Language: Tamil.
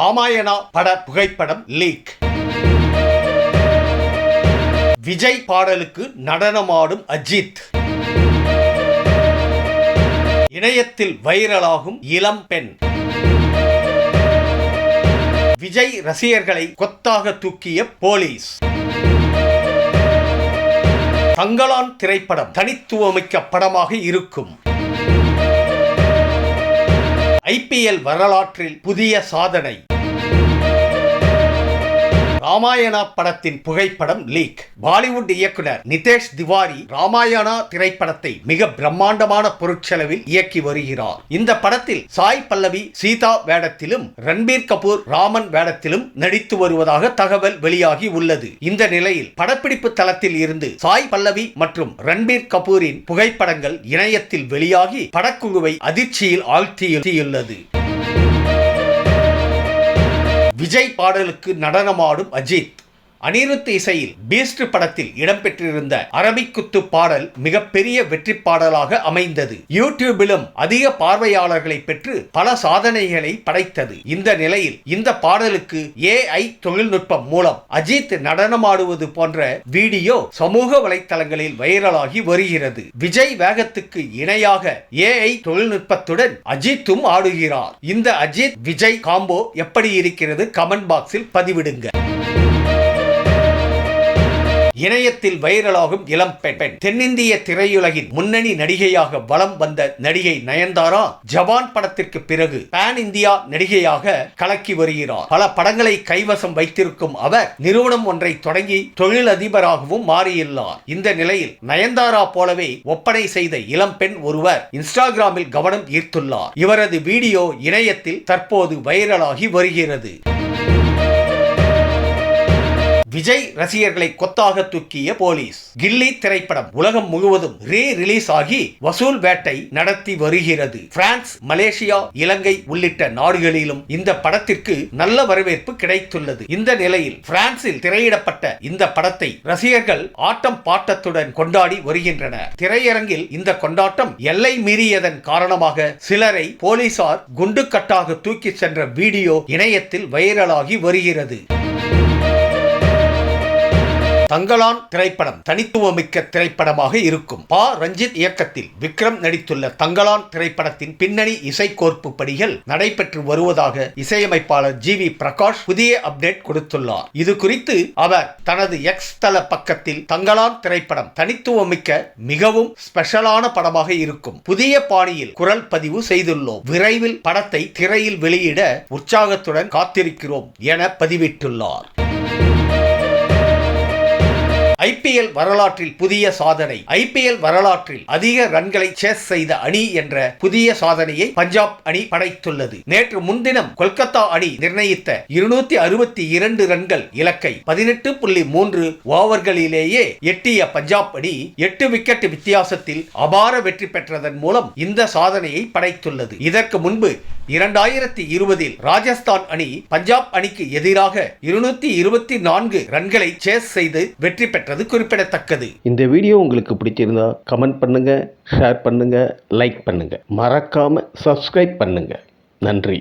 ராமாயணா பட புகைப்படம் லீக். விஜய் பாடலுக்கு நடனமாடும் அஜித். இணையத்தில் வைரலாகும் இளம் பெண். விஜய் ரசிகர்களை கொத்தாக தூக்கிய போலீஸ். தங்கலான் திரைப்படம் தனித்துவமிக்க படமாக இருக்கும். IPL வரலாற்றில் புதிய சாதனை. ராமாயணா படத்தின் புகைப்படம் லீக். பாலிவுட் இயக்குனர் நிதேஷ் திவாரி ராமாயணா திரைப்படத்தை மிக பிரம்மாண்டமான பொருட்செலவில் இயக்கி வருகிறார். இந்த படத்தில் சாய் பல்லவி சீதா வேடத்திலும் ரன்பீர் கபூர் ராமன் வேடத்திலும் நடித்து வருவதாக தகவல் வெளியாகி உள்ளது. இந்த நிலையில் படப்பிடிப்பு தளத்தில் இருந்து சாய் பல்லவி மற்றும் ரன்பீர் கபூரின் புகைப்படங்கள் இணையத்தில் வெளியாகி படக்குழுவை அதிர்ச்சியில் ஆழ்த்தியுள்ளது. விஜய் பாடலுக்கு நடனமாடும் அஜித். அனிருத் இசையில் பீஸ்ட் படத்தில் இடம்பெற்றிருந்த அரபிக் குத்து பாடல் மிகப்பெரிய வெற்றி பாடலாக அமைந்தது. யூடியூபிலும் அதிக பார்வையாளர்களை பெற்று பல சாதனைகளை படைத்தது. இந்த நிலையில் இந்த பாடலுக்கு AI தொழில்நுட்பம் மூலம் அஜித் நடனமாடுவது போன்ற வீடியோ சமூக வலைத்தளங்களில் வைரலாகி வருகிறது. விஜய் வேகத்துக்கு இணையாக AI தொழில்நுட்பத்துடன் அஜித்தும் ஆடுகிறார். இந்த அஜித் விஜய் காம்போ எப்படி இருக்கிறது? கமெண்ட் பாக்ஸில் பதிவிடுங்க. இணையத்தில் வைரலாகும் இளம் பெண். தென்னிந்திய திரையுலகின் முன்னணி நடிகையாக வலம் வந்த நடிகை நயன்தாரா ஜவான் படத்திற்கு பிறகு பான் இந்தியா நடிகையாக கலக்கி வருகிறார். பல படங்களை கைவசம் வைத்திருக்கும் அவர் நிறுவனம் ஒன்றை தொடங்கி தொழிலதிபராகவும் மாறியுள்ளார். இந்த நிலையில் நயன்தாரா போலவே ஒப்பனை செய்த இளம் பெண் ஒருவர் இன்ஸ்டாகிராமில் கவனம் ஈர்த்துள்ளார். இவரது வீடியோ இணையத்தில் தற்போது வைரலாகி வருகிறது. விஜய் ரசிகர்களை கொத்தாக தூக்கிய போலீஸ். கில்லி திரைப்படம் உலகம் முழுவதும் ரிலீஸ் ஆகி வசூல் வேட்டை நடத்தி வருகிறது. பிரான்ஸ், மலேசியா, இலங்கை உள்ளிட்ட நாடுகளிலும் இந்த படத்திற்கு நல்ல வரவேற்பு கிடைத்துள்ளது. இந்த நிலையில் பிரான்சில் திரையிடப்பட்ட இந்த படத்தை ரசிகர்கள் ஆட்டம் பாட்டத்துடன் கொண்டாடி வருகின்றனர். திரையரங்கில் இந்த கொண்டாட்டம் எல்லை மீறியதன் காரணமாக சிலரை போலீசார் குண்டுக்கட்டாக தூக்கி சென்ற வீடியோ இணையத்தில் வைரலாகி வருகிறது. தங்கலான் திரைப்படம் தனித்துவமிக்க திரைப்படமாக இருக்கும். ரஞ்சித் இயக்கத்தில் விக்ரம் நடித்துள்ள தங்கலான் திரைப்படத்தின் பின்னணி இசைக்கோர்ப்பு பணிகள் நடைபெற்று வருவதாக இசையமைப்பாளர் GV பிரகாஷ் புதிய அப்டேட் கொடுத்துள்ளார். இது குறித்து அவர் தனது X தள பக்கத்தில் தங்கலான் திரைப்படம் தனித்துவமிக்க மிகவும் ஸ்பெஷலான படமாக இருக்கும். புதிய பாணியில் குரல் பதிவு செய்துள்ளோம். விரைவில் படத்தை திரையில் வெளியிட உற்சாகத்துடன் காத்திருக்கிறோம் என பதிவிட்டுள்ளார். IPL வரலாற்றில் புதிய சாதனை. IPL வரலாற்றில் அதிக ரன்களை சேஸ் செய்த அணி என்ற புதிய சாதனையை பஞ்சாப் அணி படைத்துள்ளது. நேற்று முன்தினம் கொல்கத்தா அணி நிர்ணயித்த 262 ரன்கள் இலக்கை 18.3 ஓவர்களிலேயே எட்டிய பஞ்சாப் அணி 8 விக்கெட் வித்தியாசத்தில் அபார வெற்றி பெற்றதன் மூலம் இந்த சாதனையை படைத்துள்ளது. இதற்கு முன்பு 2020 ராஜஸ்தான் அணி பஞ்சாப் அணிக்கு எதிராக 224 ரன்களை சேஸ் செய்து வெற்றி பெற்றது குறிப்பிடத்தக்கது. இந்த வீடியோ உங்களுக்கு பிடிச்சிருந்தா கமெண்ட் பண்ணுங்க, ஷேர் பண்ணுங்க, லைக் பண்ணுங்க, மறக்காம சப்ஸ்கிரைப் பண்ணுங்க. நன்றி.